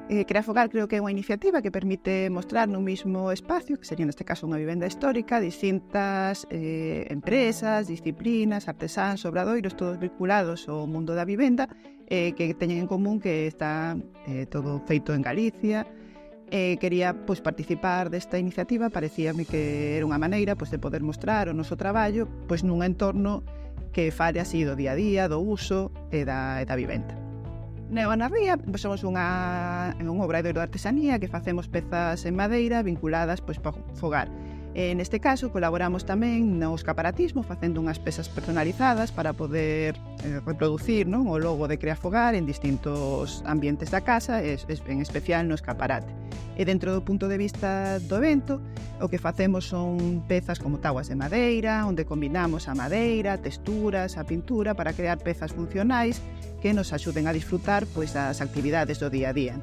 Creafogar creo que é unha iniciativa que permite mostrar no mismo espacio, que sería neste caso unha vivenda histórica, distintas empresas, disciplinas, artesáns, obradoiros, todos vinculados ao mundo da vivenda, que teñen en común que está todo feito en Galicia. Quería participar desta iniciativa, parecíame que era unha maneira de poder mostrar o noso traballo nun entorno que fale así do día a día, do uso e da vivenda. Na Ría somos un obradoiro de artesanía que facemos pezas en madeira vinculadas para fogar. Neste caso colaboramos tamén no escaparatismo facendo unhas pezas personalizadas para poder reproducir o logo de Creafogar en distintos ambientes da casa, en especial no escaparate. E dentro do punto de vista do evento, o que facemos son pezas como tábuas de madeira, onde combinamos a madeira, a texturas, a pintura para crear pezas funcionais que nos axuden a disfrutar das actividades do día a día.